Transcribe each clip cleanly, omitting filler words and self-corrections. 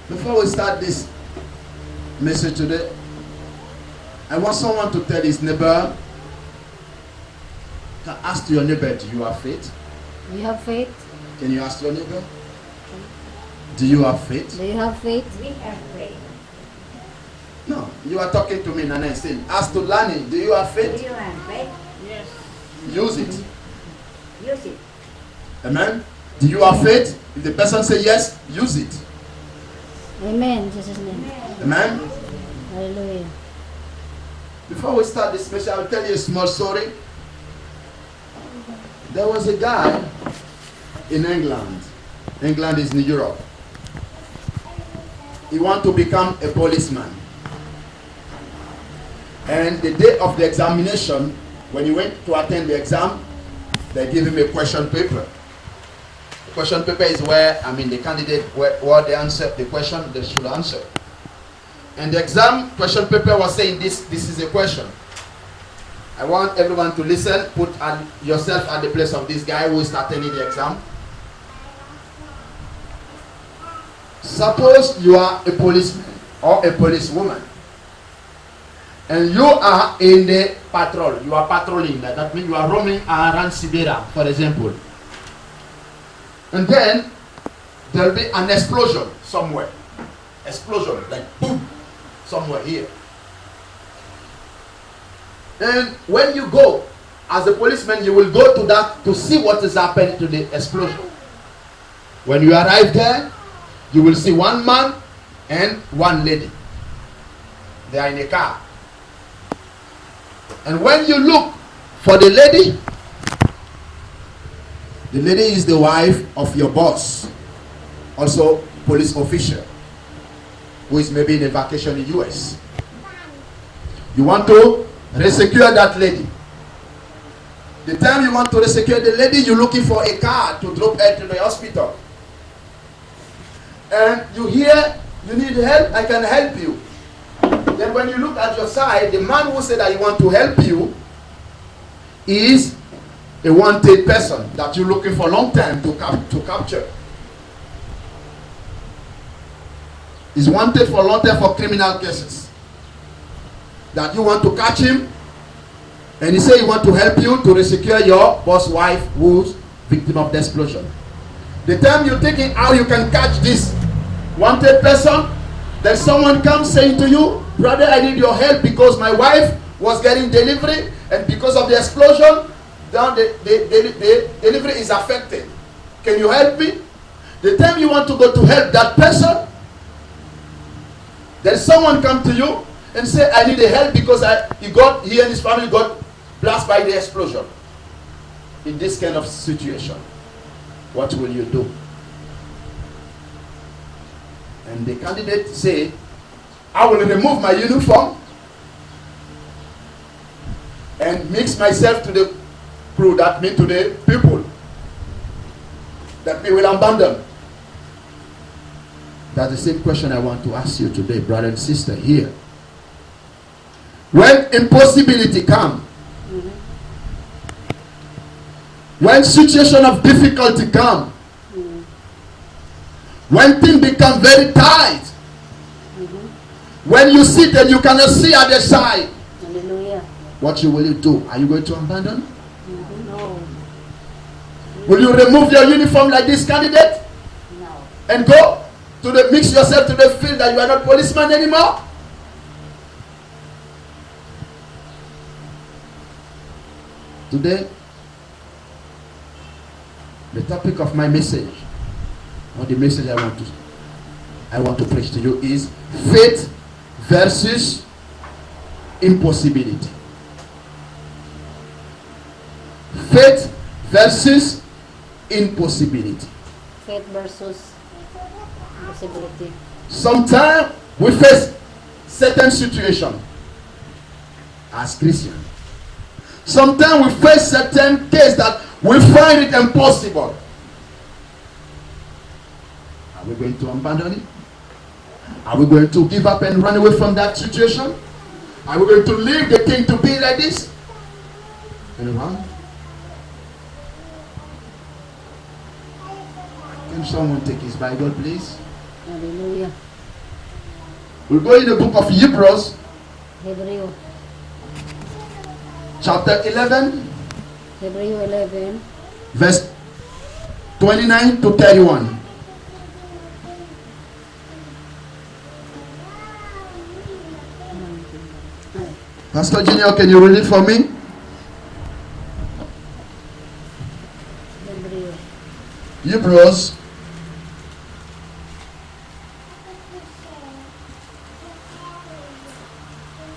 Before we start this message today, I want someone to tell his neighbor, can ask your neighbor, do you have faith? Do you have faith? Can you ask your neighbor? Do you have faith? Do you have faith? We have faith. No, you are talking to me, Nana, saying, ask to Lani, do you have Do faith? you have faith? Yes. Use it. Use it. Amen? Do you have faith? If the person say yes, use it. Amen. In Jesus' name. Amen? Hallelujah. Before we start this message, I'll tell you a small story. There was a guy in England. England is in Europe. He wanted to become a policeman. And the day of the examination, when he went to attend the exam, they give him a question paper. The question paper is where, the candidate, where they answer the question, they should answer. And the exam question paper was saying this is a question. I want everyone to listen, put yourself at the place of this guy who is attending the exam. Suppose you are a policeman or a policewoman, and you are in the patrol. You are patrolling. That means you are roaming around Siberia, for example. And then there will be an explosion somewhere. Explosion, like boom, somewhere here. And when you go, as a policeman, you will go to that to see what is happening to the explosion. When you arrive there, you will see one man and one lady. They are in a car. And when you look for the lady is the wife of your boss, also police official, who is maybe in a vacation in the US. You want to rescue that lady. The time you want to rescue the lady, you're looking for a car to drop her to the hospital. And you hear, you need help, I can help you. Then when you look at your side, the man who said that he want to help you is a wanted person that you're looking for a long time to capture. He's wanted for a long time for criminal cases. That you want to catch him, and he say he want to help you to rescue your boss wife who's victim of the explosion. The time you're thinking how you can catch this wanted person, then someone comes saying to you, brother, I need your help because my wife was getting delivery, and because of the explosion, the delivery is affected. Can you help me? The time you want to go to help that person, then someone come to you and say, I need a help because he and his family got blasted by the explosion. In this kind of situation, what will you do? And the candidate say, I will remove my uniform and mix myself to the crew, that means to the people that we will abandon. That's the same question I want to ask you today, brother and sister here. When impossibility comes, when situation of difficulty come, when things become very tight, when you sit and you cannot see other side, Hallelujah. what will you do? Are you going to abandon? No. Will you remove your uniform like this candidate No. and go to mix yourself to the field that you are not policeman anymore? Today, the topic of my message, or the message I want to preach to you, is faith versus impossibility. Faith versus impossibility. Faith versus impossibility. Sometimes we face certain situation as Christians. Sometimes we face certain case that we find it impossible. Are we going to abandon it? Are we going to give up and run away from that situation? Are we going to leave the thing to be like this? Anyone? Can someone take his Bible, please? Hallelujah. We'll go in the book of Hebrews, Hebreo. chapter 11, Hebreo 11. verse 29 to 31. Pastor Junior, can you read it for me? Hebreo. Hebrews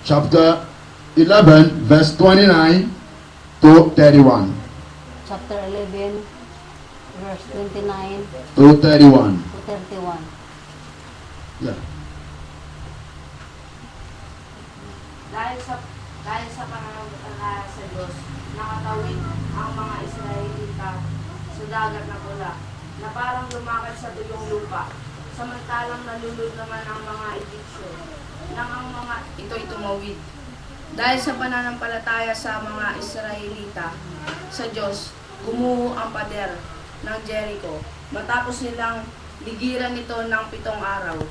chapter 11, verse 29 to 31. Chapter 11, verse 29 To 31. to 31. Yeah. Dahil sa pananampalataya sa Diyos, nakatawid ang mga Israelita sa dagat na pula, na parang lumakad sa tuyong lupa, samantalang nalulod naman ang mga Egyptyo, nang ang mga ito'y tumawid. Dahil sa pananampalataya sa mga Israelita sa Diyos, gumuho ang pader ng Jericho, matapos nilang ligiran ito ng 7 araw.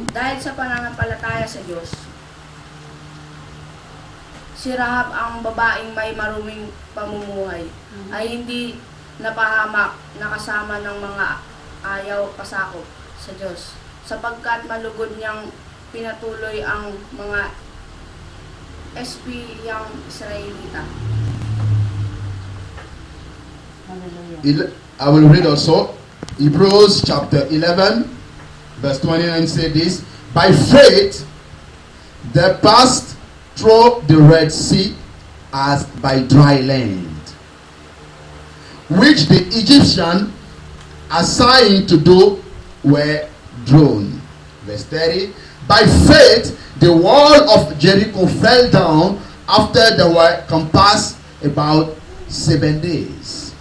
Dahil sa pananampalataya sa Diyos, si Rahab, ang babaeng may maruming pamumuhay, ay hindi napahamak na kasama ng mga ayaw pasakop sa Diyos, sapagkat malugod niyang pinatuloy ang mga espiyang Israelita. Hallelujah. I will read also Hebrews chapter 11, verse 29 say this: by faith they passed through the Red Sea as by dry land, which the Egyptian assigned to do were drowned. Verse 30: by faith the wall of Jericho fell down after they were compassed about 7 days.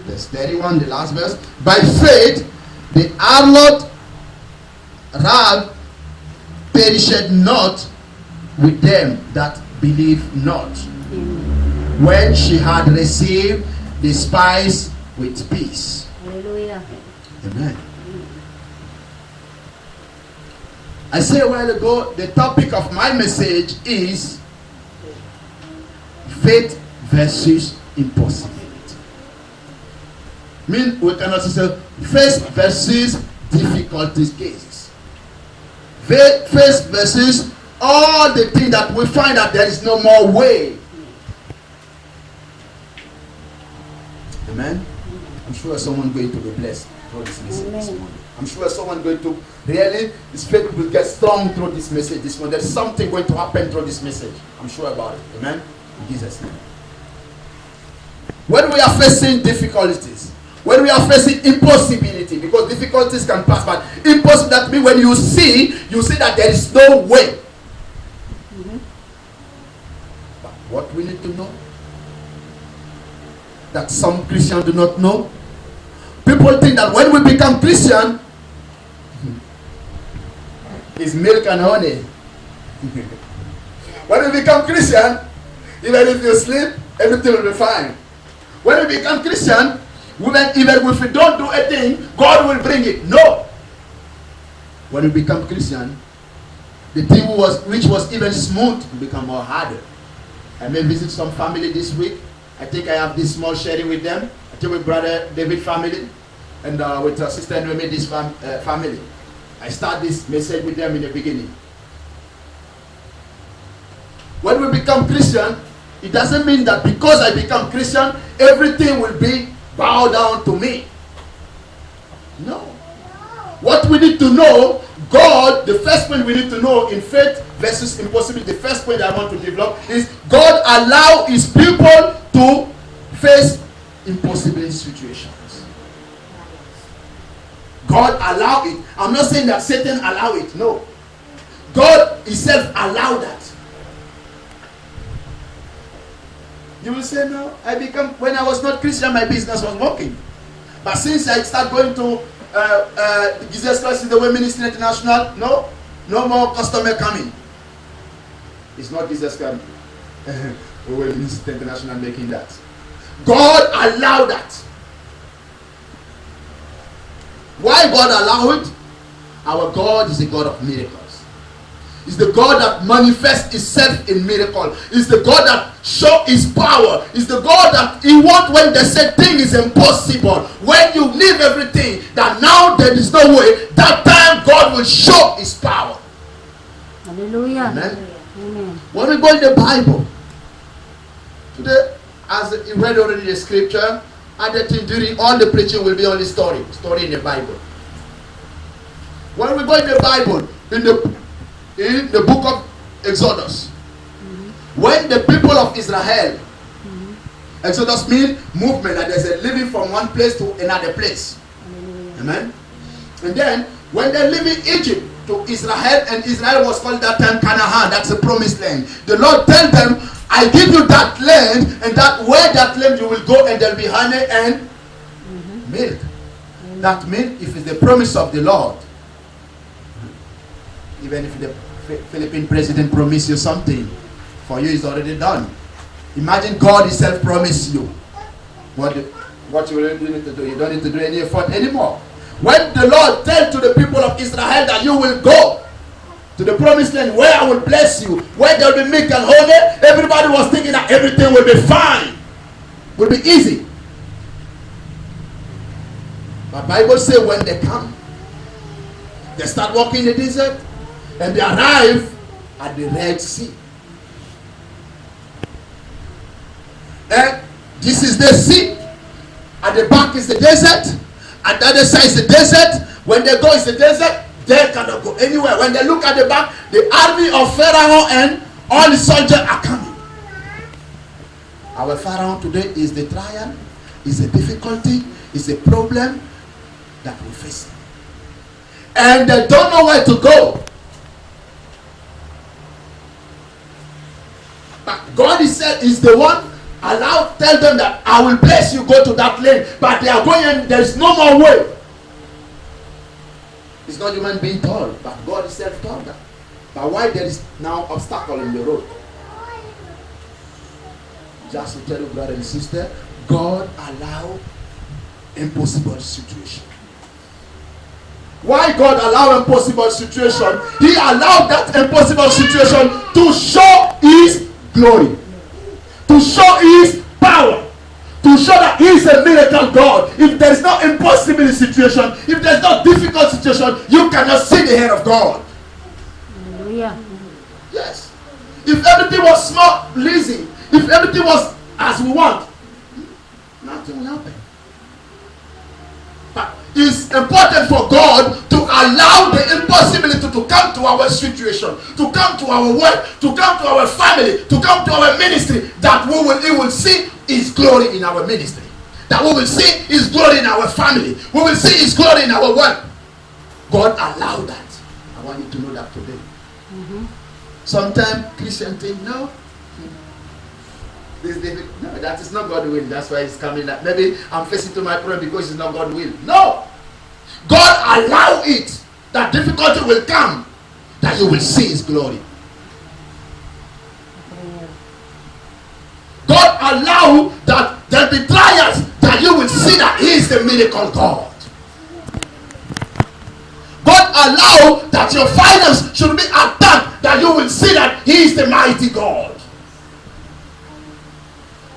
Verse 31, the last verse: by faith the harlot Rahab perished not with them that believe not, when she had received the spice with peace. Hallelujah. Amen. I said a while ago, the topic of my message is faith versus impossibility. We can also say faith versus difficulties cases. Faith versus all the things that we find that there is no more way. Amen. I'm sure someone going to be blessed through this message this morning. I'm sure someone going to really, his faith will get strong through this message this morning. There's something going to happen through this message. I'm sure about it. Amen. In Jesus' name. When we are facing difficulties, when we are facing impossibility, because difficulties can pass, but impossible, that means when you see that there is no way. But what we need to know, that some Christians do not know. People think that when we become Christian, it's milk and honey. When we become Christian, even if you sleep, everything will be fine. When we become Christian, even if we don't do a thing, God will bring it. No. When we become Christian, the thing which was even smooth will become more harder. I may visit some family this week. I think I have this small sharing with them. I think with Brother David family and with Sister Noemi, this family. I start this message with them in the beginning. When we become Christian, it doesn't mean that because I become Christian, everything will be bow down to me. No. What we need to know, God, the first point we need to know in faith versus impossibility, the first point I want to develop is God allow his people to face impossible situations. God allow it. I'm not saying that Satan allow it. No. God himself allowed that. You will say, no, when I was not Christian, my business was working. But since I start going to Jesus Christ is the Way Ministry International, no more customer coming. It's not Jesus Christ. The Way Ministry International making that. God allowed that. Why God allowed it? Our God is a God of miracles. Is the God that manifests Himself in miracle. Is the God that shows His power. Is the God that He wants when they say thing is impossible. When you leave everything, that now there is no way, that time God will show His power. Hallelujah. Amen. Amen. When we go in the Bible, today, as you read already the scripture, and that during all the preaching will be only story in the Bible. When we go in the Bible, in the book of Exodus, when the people of Israel, Exodus means movement, that there's a living from one place to another place. Amen. And then when they live in Egypt to Israel, and Israel was called that time Canaan, that's the promised land. The Lord tell them, I give you that land, and that where that land you will go, and there'll be honey and milk. That means if it's the promise of the Lord, even if the Philippine president promised you something, for you it's already done. Imagine God Himself promised you. What you really need to do, you don't need to do any effort anymore. When the Lord tell to the people of Israel that you will go to the promised land where I will bless you, where there will be milk and honey, everybody was thinking that everything will be fine, will be easy. But Bible says when they come, they start walking in the desert, and they arrive at the Red Sea. And this is the sea. At the back is the desert. At the other side is the desert. When they go, it's the desert. They cannot go anywhere. When they look at the back, the army of Pharaoh and all the soldiers are coming. Our Pharaoh today is the trial, is the difficulty, is the problem that we face. And they don't know where to go. But God is the one tell them that I will bless you, go to that land. But they are going and there is no more way. It's not human being told, but God Himself told them. But why there is now obstacle in the road? Just to tell you, brother and sister, God allow impossible situation. Why God allow impossible situation? He allowed that impossible situation to show His glory, to show His power, to show that He is a miracle God. If there is no impossible situation, if there is no difficult situation, you cannot see the hand of God. Hallelujah. Yes. If everything was small, lazy, if everything was as we want, nothing will happen. But it's important for God to allow the impossibility to come to our situation, to come to our work, to come to our family, to come to our ministry, that He will see His glory in our ministry, that we will see His glory in our family, we will see His glory in our work. God allowed that. I want you to know that today. Sometimes Christians think, no, that is not God's will. That's why it's coming. Like, maybe I'm facing to my problem because it's not God's will. No, God allow it. That difficulty will come, that you will see His glory. God allow that there be trials, that you will see that He is the miracle God. God allow that your finance should be attacked, that you will see that He is the mighty God.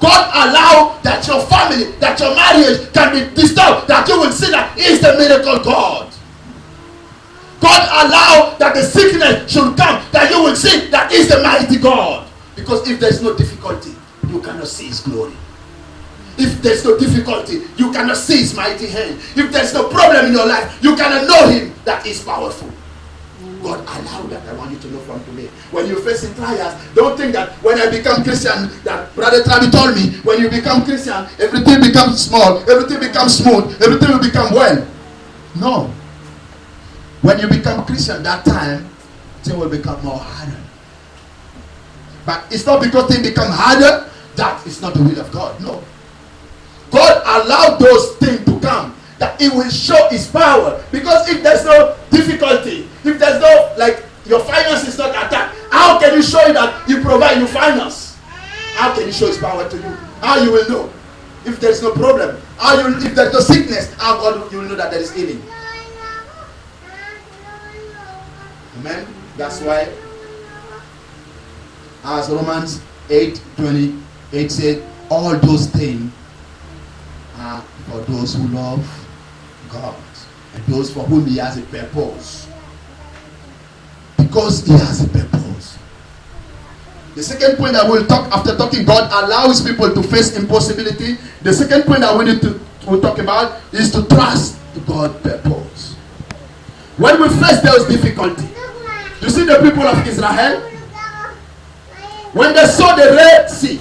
God allow that your family, that your marriage can be disturbed, that you will see that He is the miracle God. God allow that the sickness should come, that you will see that He is the mighty God. Because if there is no difficulty, you cannot see His glory. If there is no difficulty, you cannot see His mighty hand. If there is no problem in your life, you cannot know Him that He is powerful. God allow that. I want you to know from today. When you're facing trials, don't think that when I become Christian, that Brother Travi told me, when you become Christian, everything becomes small, everything becomes smooth, everything will become well. No. When you become Christian, that time, things will become more harder. But it's not because things become harder, that is not the will of God. No. God allowed those things to come, that He will show His power. Because if there's no difficulty, if there's no, like, your finance is not attacked, how can you show that He provide you finance? How can He show His power to you? How you will know? If there's no problem, if there's no sickness, how God you will know that there is healing? Amen. That's why As Romans 8:28 said, all those things are for those who love God and those for whom he has a purpose. Because he has a purpose. The second point I will talk after talking, God allows people to face impossibility. The second point I wanted to talk about is to trust God's purpose. When we face those difficulties, you see the people of Israel, when they saw the Red Sea,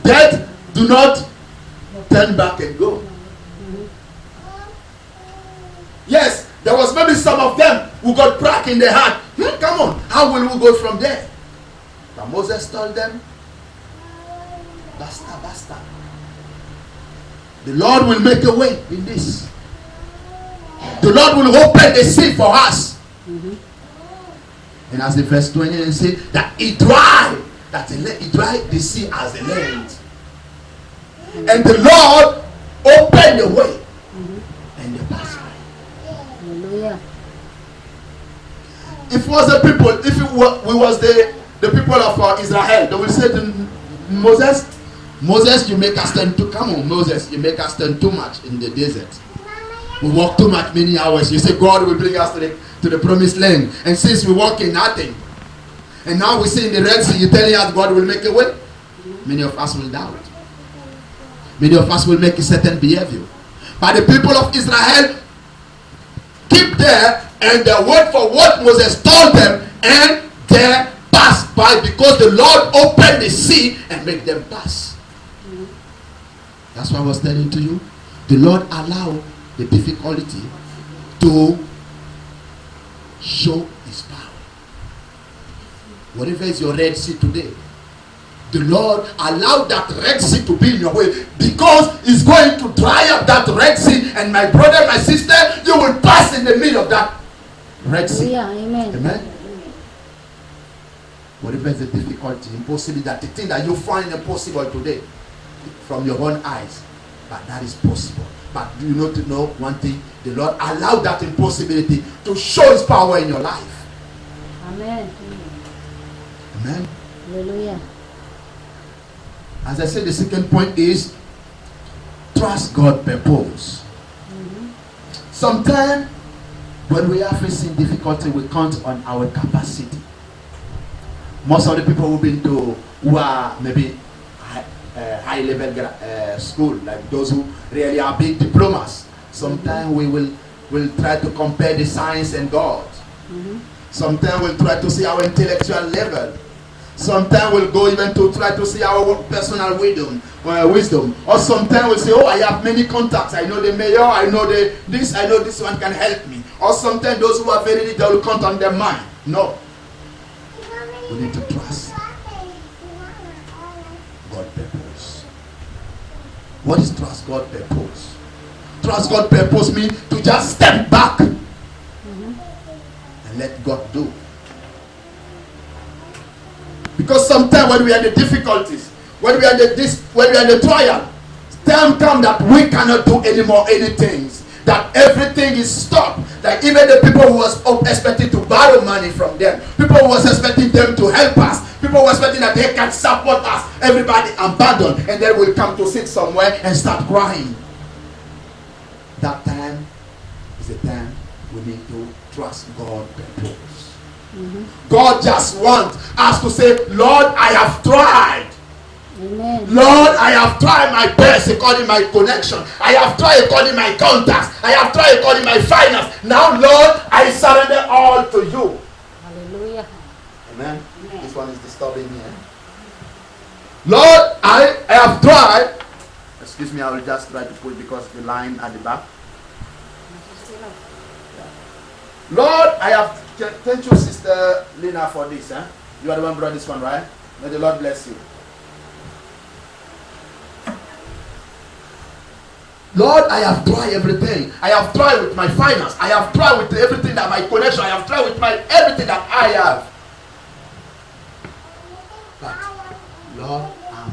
death do not turn back and go. Yes, there was maybe some of them who got crack in their heart. Come on, how will we go from there? But Moses told them, basta, basta. The Lord will make a way in this. The Lord will open the sea for us. And as the verse 20 says, that he dried the sea as the land. And the Lord opened the way. And they passed by. Hallelujah. If it was the people, if we was the people of Israel, they will say to Moses, you make us stand too. Come on, Moses, you make us stand too much in the desert. We walk too much, many hours. You say God will bring us to the promised land, and since we walk in nothing, and now we see in the Red Sea, you're telling us God will make a way. Many of us will doubt. Many of us will make a certain behavior. But the people of Israel keep there, and they wait for what Moses told them, and they passed by because the Lord opened the sea and made them pass. That's what I was telling to you. The Lord allowed the difficulty to show his power. Whatever is your Red Sea today, the Lord allowed that Red Sea to be in your way because he's going to dry up that Red Sea, and my brother, my sister, you will pass in the middle of that Red Sea. Amen. Amen. Whatever is the difficulty, impossibility, that the thing that you find impossible today from your own eyes, but that is possible. But you know to know one thing, the Lord allowed that impossibility to show his power in your life. Amen. Amen. Hallelujah. As I said, the second point is trust God's purpose. Sometimes when we are facing difficulty, we count on our capacity. Most of the people who are maybe high level school, like those who really are big diplomas, sometimes we will try to compare the science and God. Sometimes we'll try to see our intellectual level. Sometimes we'll go even to try to see our personal wisdom. Or sometimes we'll say, oh, I have many contacts. I know the mayor, I know this, I know this one can help me. Or sometimes those who are very little will count on their mind. No. We need to trust God's purpose. What is trust God's purpose? Trust God's purpose means to just step back and let God do. Because sometimes when we are in the difficulties, when we are in the trial, time comes that we cannot do anymore anything. That everything is stopped. Like even the people who was expecting to borrow money from them, people who was expecting them to help us, people who were expecting that they can support us, everybody abandoned, and then we'll come to sit somewhere and start crying. That time is the time we need to trust God's purpose. God just wants us to say, Lord, I have tried. Amen. Lord, I have tried my best according to my connection. I have tried according to my contacts. I have tried according to my finance. Now, Lord, I surrender all to you. Hallelujah. Amen. This one is disturbing me. Lord, I have tried. Excuse me, I will just try to put because the line at the back. Lord, I have. Thank you, Sister Lina, for this. You are the one who brought this one, right? May the Lord bless you. Lord, I have tried everything. I have tried with my finance. I have tried with everything that my connection. I have tried with my everything that I have. But Lord, I'm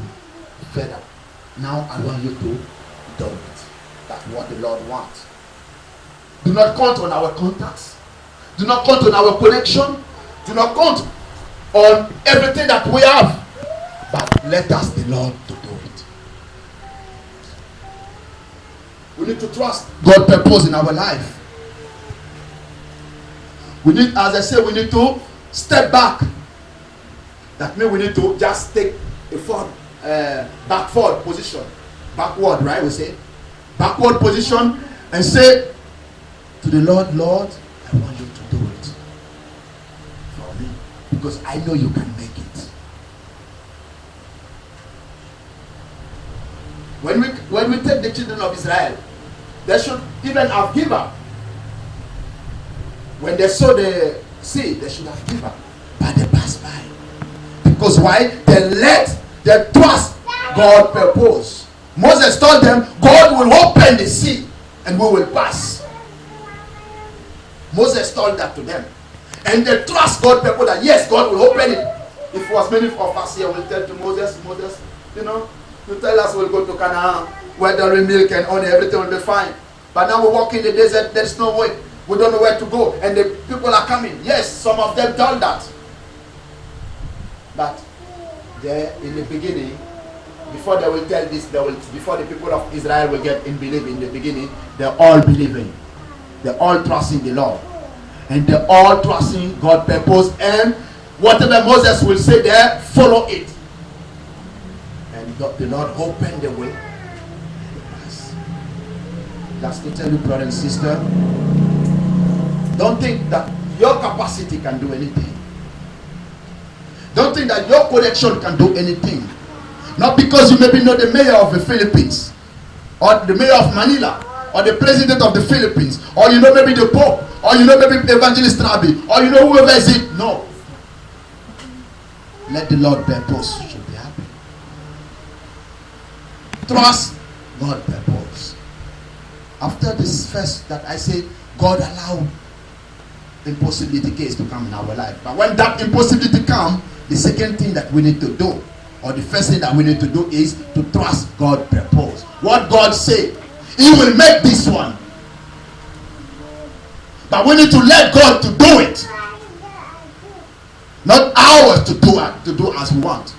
fed up. Now I want you to do it. That's what the Lord wants. Do not count on our contacts. Do not count on our connection. Do not count on everything that we have, but let us the Lord to do it. We need to trust God's purpose in our life. We need, as I said, we need to step back. That means we need to just take a backward position. Backward, right? We say backward position and say to the Lord, Lord, I want you to do it for me because I know you can make it. When we take the children of Israel, they should even have given up. When they saw the sea, they should have given up, but they passed by. Because why? They trust God's purpose. Moses told them, God will open the sea and we will pass. Moses told that to them. And they trust God's purpose that yes, God will open it. If it was many of us here will tell to Moses, you tell us we'll go to Canaan, where there is milk and honey, everything will be fine. But now we walk in the desert, there's no way. We don't know where to go. And the people are coming. Yes, some of them told that. But there in the beginning, before they will tell this, before the people of Israel will get in belief in the beginning, they're all believing. They're all trusting the Lord. And they're all trusting God's purpose. And whatever Moses will say there, follow it. And the Lord opened the way. Just to tell you, brother and sister, don't think that your capacity can do anything. Don't think that your connection can do anything. Not because you maybe know the mayor of the Philippines, or the mayor of Manila, or the president of the Philippines, or you know maybe the Pope, or you know maybe the evangelist Rabbi, or you know whoever is it. No. Let the Lord purpose should be happy. Trust God purpose. After this first that I say, God allowed impossibility case to come in our life. But when that impossibility comes, the second thing that we need to do, or the first thing that we need to do, is to trust God's purpose. What God said, He will make this one. But we need to let God to do it. Not ours to do as we want.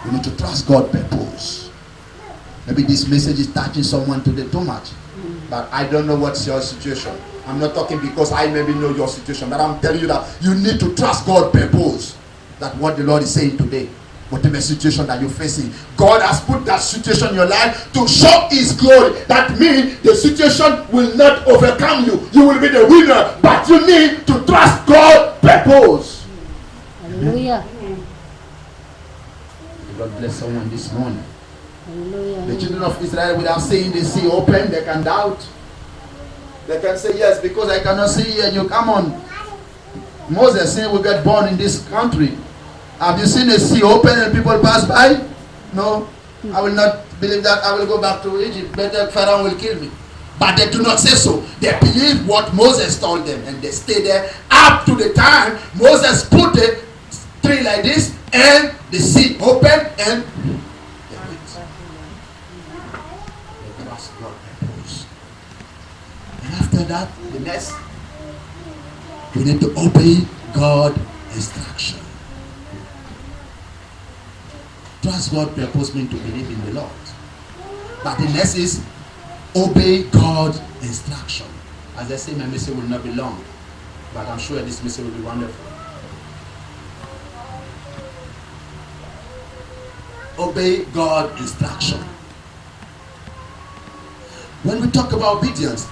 We need to trust God's purpose. Maybe this message is touching someone today too much. But I don't know what's your situation. I'm not talking because I maybe know your situation. But I'm telling you that you need to trust God's purpose. That's what the Lord is saying today. Whatever situation that you're facing, God has put that situation in your life to show His glory. That means the situation will not overcome you. You will be the winner. But you need to trust God's purpose. Hallelujah. God bless someone this morning. Hallelujah. The children of Israel, without seeing the sea open, they can doubt. They can say, yes, because I cannot see and you come on. Moses said we get born in this country. Have you seen the sea open and people pass by? No. I will not believe that. I will go back to Egypt. Better Pharaoh will kill me. But they do not say so. They believe what Moses told them. And they stay there up to the time Moses put a tree like this and the sea opened and they went. They trust God purpose. And after that, the next, we need to obey God's instruction. Trust God's purpose means to believe in the Lord. But the next is obey God's instruction. As I say, my message will not be long, but I'm sure this message will be wonderful. Obey God's instruction. When we talk about obedience,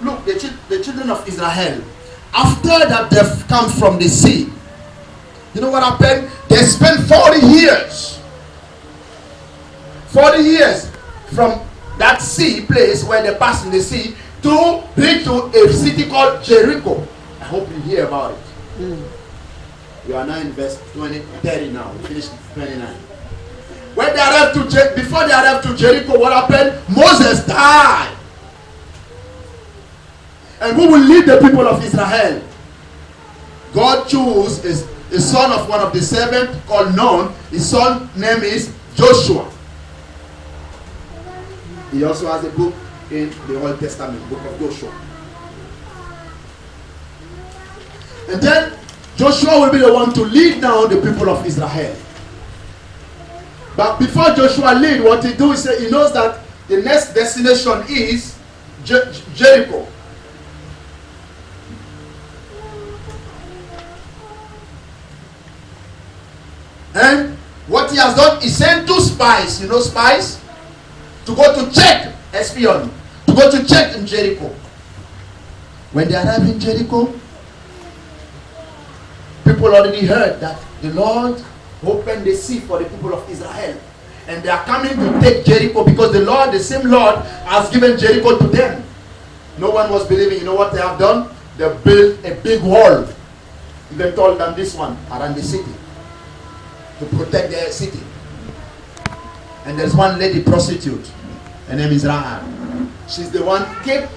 look, the children of Israel, after that they've come from the sea, you know what happened? They spent 40 years. 40 years from that sea place where they passed in the sea to bring to a city called Jericho. I hope you hear about it. We are now in verse 30 now. We finished 29. When they arrived before they arrived to Jericho, what happened? Moses died. And who will lead the people of Israel? God chose a son of one of the seven called Nun. His son name is Joshua. He also has a book in the Old Testament, book of Joshua. And then Joshua will be the one to lead now the people of Israel. But before Joshua lead, what he do is he knows that the next destination is Jericho. And what he has done, he sent 2 spies, you know spies, to go to check, espion, to go to check in Jericho. When they arrive in Jericho, people already heard that the Lord opened the sea for the people of Israel. And they are coming to take Jericho because the Lord, the same Lord, has given Jericho to them. No one was believing. You know what they have done? They built a big wall, even taller than this one, around the city, to protect their city. And there's one lady prostitute. Her name is Rahab. She's the one kept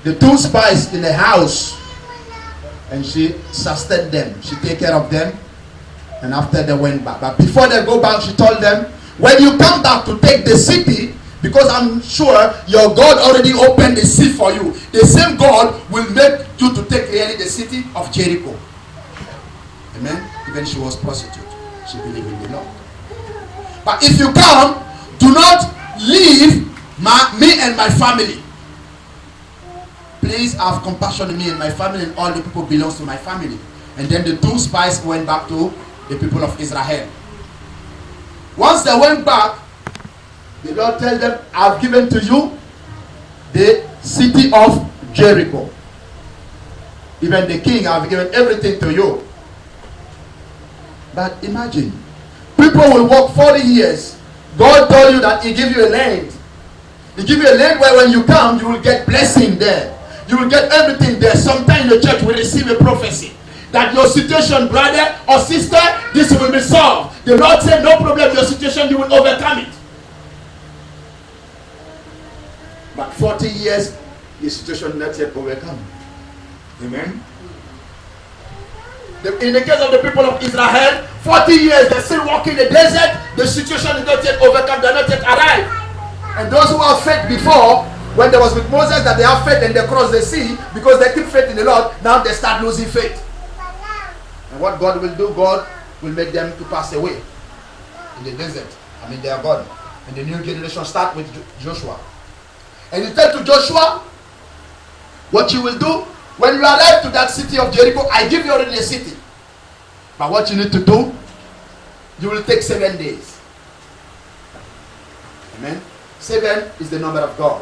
the 2 spies in the house. And she sustained them. She take care of them. And after they went back. But before they go back, she told them, when you come back to take the city, because I'm sure your God already opened the sea for you, the same God will make you to take really the city of Jericho. Amen. Even she was prostitute. She believed in the Lord. But if you come, do not leave me and my family. Please have compassion on me and my family, and all the people belongs to my family. And then the 2 spies went back to the people of Israel. Once they went back, the Lord told them, I've given to you the city of Jericho. Even the king, I've given everything to you. But imagine, people will work 40 years. God told you that he give you a land. He give you a land where when you come, you will get blessing there. You will get everything there. Sometime the church will receive a prophecy that your situation, brother or sister, this will be solved. The Lord said, no problem, your situation, you will overcome it. But 40 years, the situation not yet overcome. Amen. In the case of the people of Israel, 40 years, they're still walking in the desert. The situation is not yet overcome. They're not yet arrived. And those who have faith before, when there was with Moses that they have faith and they cross the sea, because they keep faith in the Lord, now they start losing faith. And what God will do, God will make them to pass away in the desert. I mean, they are gone. And the new generation start with Joshua. And he said to Joshua, what you will do, when you arrive to that city of Jericho, I give you already a city. But what you need to do, you will take 7 days. Amen. 7 is the number of God.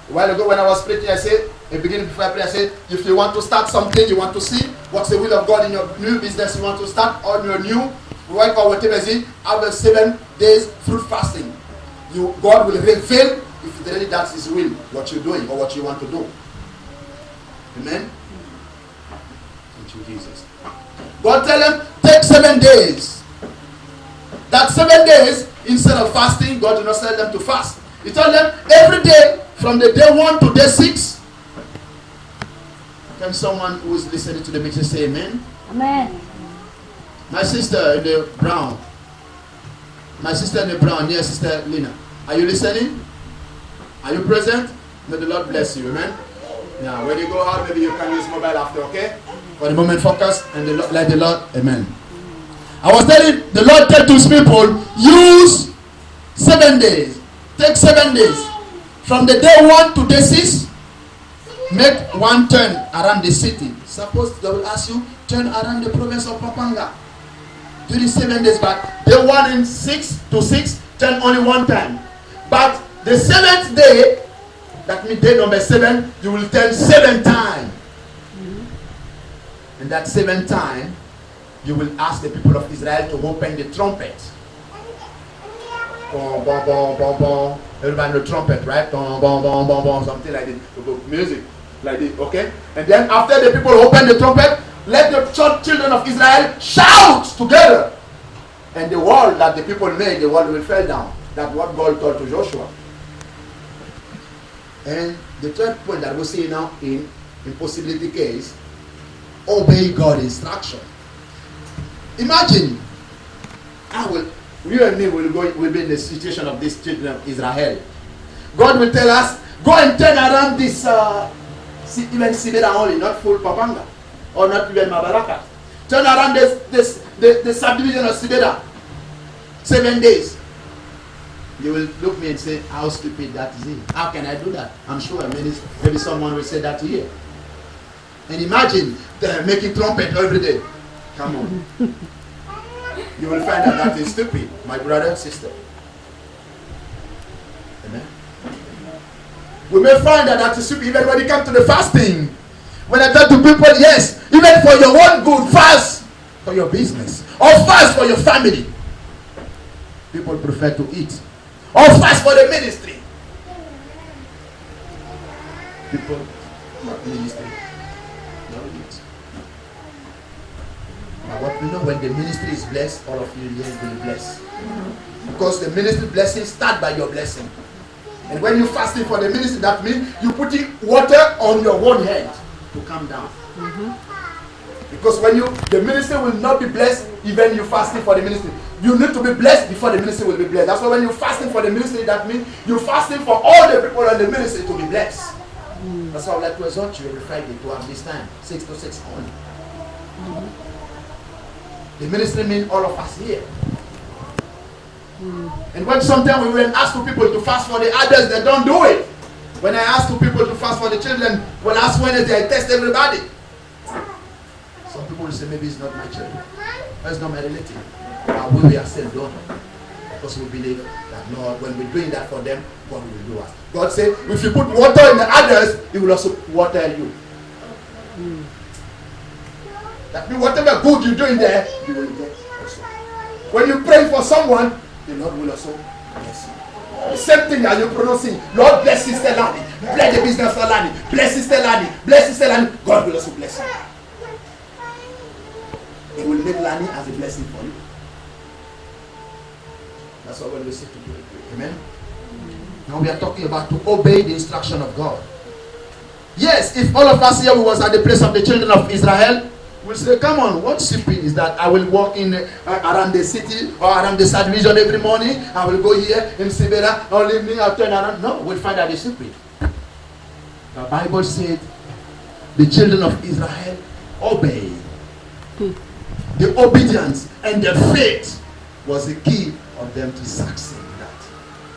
A while ago when I was preaching, I said, at the beginning before I pray, I said, if you want to start something, you want to see what's the will of God in your new business, you want to start on your new work or whatever it is, after 7 days fruit fasting, God will reveal if really that's his will, what you're doing or what you want to do. Amen. Thank you, Jesus. God tell them, take 7 days. That 7 days, instead of fasting, God did not tell them to fast. He told them every day, from the day 1 to day 6. Can someone who is listening to the message say amen? Amen. My sister in the brown. My sister in the brown, dear Sister Lina. Are you listening? Are you present? May the Lord bless you, amen? Now, when you go out, maybe you can use mobile after, okay? For the moment, focus and let the Lord, amen. I was telling, the Lord tell to his people, use 7 days. Take 7 days. From the day 1 to day 6, make one turn around the city. Suppose they will ask you, turn around the province of Pampanga. Do the 7 days, but day 1 and 6 to 6, turn only one time. But the 7th day, that means day number 7, you will turn 7 times. And that 7th time, you will ask the people of Israel to open the trumpet. Bon, bon, bon, bon, bon. Everybody know trumpet, right? Bon, bon, bon, bon, bon, something like this. Music, like this, okay? And then after the people open the trumpet, let the children of Israel shout together. And the wall that the people made, the wall will fall down. That's what God told to Joshua. And the third point that we see now in impossibility case, obey God's instruction. Imagine, you and me will be in the situation of these children of Israel. God will tell us, go and turn around this, even Sibera only, not full Pampanga. or not even Mabaraka. Turn around the subdivision of Sibeda. 7 days. You will look me and say, how stupid that is it. How can I do that? I'm sure maybe someone will say that here. And imagine making trumpet every day. Come on. You will find out that is stupid, my brother and sister. Amen. We may find that that is stupid even when it comes to the fasting. When I tell to people, yes, even for your own good, fast for your business. Or fast for your family. People prefer to eat. Or fast for the ministry. People, not ministry. No eat. But what we know, when the ministry is blessed, all of you here will be blessed. Because the ministry blessing starts by your blessing. And when you fasting for the ministry, that means you putting water on your own head to come down. Because when the ministry will not be blessed, even you fasting for the ministry. You need to be blessed before the ministry will be blessed. That's why when you're fasting for the ministry, that means you're fasting for all the people in the ministry to be blessed. That's why I would like to exhort you every Friday to have this time, 6 to 6 only. The ministry means all of us here. And when sometimes we will ask people to fast for the others, they don't do it. When I ask people to fast for the children, well, last Wednesday I test everybody. Some people will say, maybe it's not my children. It's not my relative. But we are still doing it. Because we believe that, Lord, when we're doing that for them, God will do us. God said, if you put water in the others, He will also water you. That means whatever good you do in there, you will get also. When you pray for someone, the Lord will also bless you. The same thing that you're pronouncing, Lord bless Sister Lani, bless the business for Lani, bless Sister Lani, bless Sister Lani, God will also bless you. He will make Lani as a blessing for you. That's what we say to do. Amen. Now we are talking about to obey the instruction of God. Yes, if all of us here was at the place of the children of Israel, we'll say, come on, what stupid is that? I will walk in around the city or around the subdivision every morning. I will go here in Sibera, or leave me, I'll turn around. No, we'll find that it's stupid. The Bible said the children of Israel obeyed. The obedience and the faith was the key of them to succeed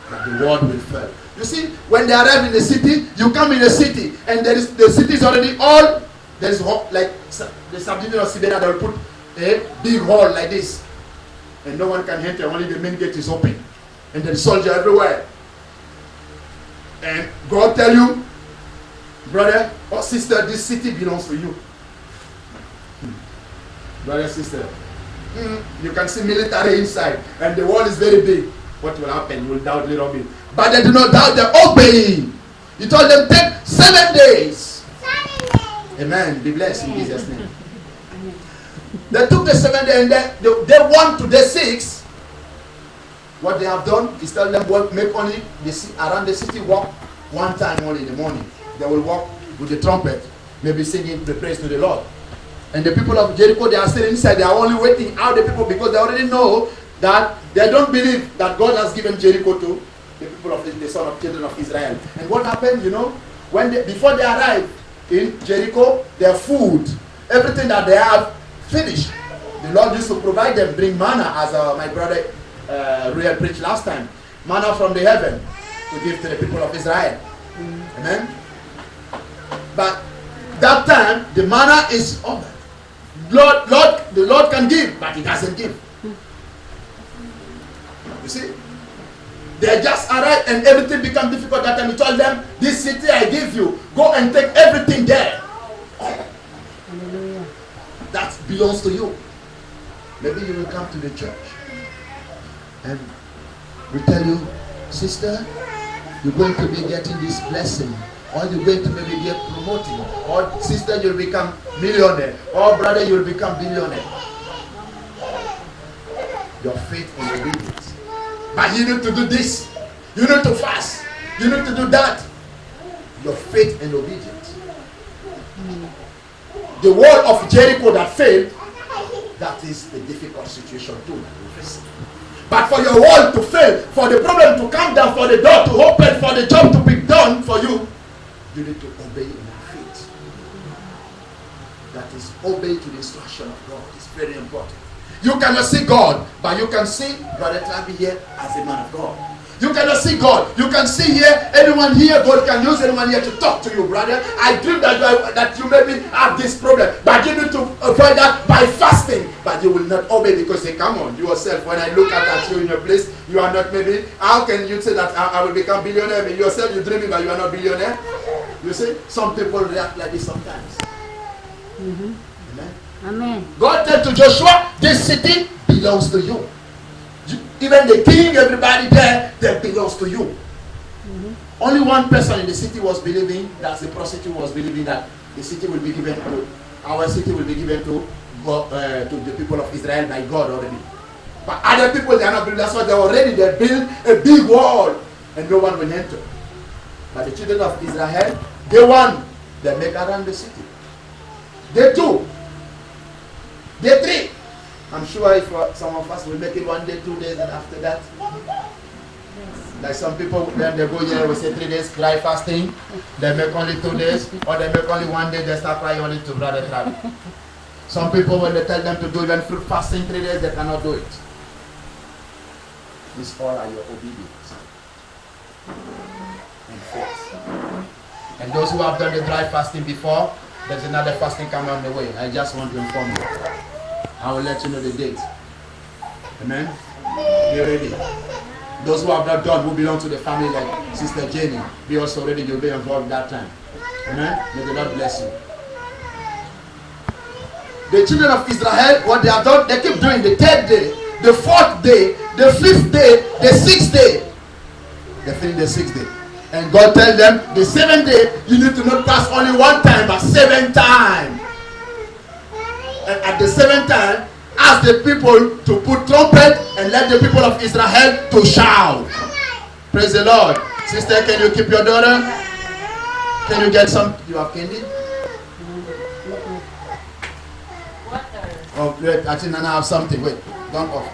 that the world will fail. You see, when they arrive in the city, you come in the city and the city is already all, there is like the subdivision of Sibera, they will put a big hall like this and no one can enter, only the main gate is open and there is soldier everywhere. And God tell you, brother or sister, this city belongs to you. Brother, sister, you can see military inside and the wall is very big. What will happen? You will doubt a little bit. But they do not doubt, they obey. He told them, take 7 days. Amen. Be blessed in Jesus' name. They took the 7 days and they went to the 6. What they have done is tell them, make only around the city walk one time only in the morning. They will walk with the trumpet, maybe singing the praise to the Lord. And the people of Jericho, they are still inside. They are only waiting out the people because they already know that they don't believe that God has given Jericho to the people of the son of children of Israel. And what happened, you know, before they arrived in Jericho, their food, everything that they have finished. The Lord used to provide them, bring manna, as my brother Ruel preached last time, manna from the heaven to give to the people of Israel. Amen. But that time the manna is over. The Lord can give, but He doesn't give. You see, they just arrived and everything became difficult. That time He told them, this city I give you, go and take everything there. Hallelujah. That belongs to you. Maybe you will come to the church and we tell you, sister, you're going to be getting this blessing, or you're going to maybe get promoted, or sister, you'll become millionaire, or brother, you'll become billionaire. Your faith and obedience. But you need to do this. You need to fast. You need to do that. Your faith and obedience. The wall of Jericho that failed, that is the difficult situation too. But for your wall to fail, for the problem to come down, for the door to open, for the job to be done for you, you need to obey in faith. that is obey to the instruction of God. It's very important. You cannot see God, but you can see Brother Travi here as a man of God. You cannot see God. You can see here, anyone here, God can use anyone here to talk to you, brother. I dream that you maybe have this problem, but you need to avoid that by fasting. But you will not obey because say, come on, yourself, when I look at you in your place, you are not maybe, how can you say that I will become billionaire? Maybe yourself, you're dreaming, but you are not billionaire. You see, some people react like this sometimes. Mhm. Amen. Amen. God said to Joshua, this city belongs to you. Even the king, everybody there, that belongs to you. Only one person in the city was believing, that the prostitute was believing that the city will be given to, our city will be given to God, to the people of Israel by God already. But other people, they are not believing. That's why they built a big wall and no one will enter. But the children of Israel, they won. They make around the city. They two. They three. I'm sure if some of us will make it 1 day, 2 days, and after that, like some people, then they go here, we say 3 days dry fasting, they make only 2 days, or they make only 1 day, they start crying only to Brother Travis. Some people, when they tell them to do even fruit fasting 3 days, they cannot do it. These all are your obedience and faith. And those who have done the dry fasting before, there's another fasting coming on the way. I just want to inform you. I will let you know the date. Amen. Be ready. Those who have not done, who belong to the family like Sister Jenny, be also ready. You'll be involved that time. Amen. May the Lord bless you. The children of Israel, what they have done, they keep doing the 3rd day, the 4th day, the 5th day, the 6th day. They finish the 6th day. And God tells them, the 7th day, you need to not pass only 1 time, but 7 times. And at the 7th time, ask the people to put trumpet and let the people of Israel to shout. Praise the Lord. Sister, can you keep your daughter? Can you get some? You have candy? Water. Oh, wait. I think Nana have something. Wait. Don't off.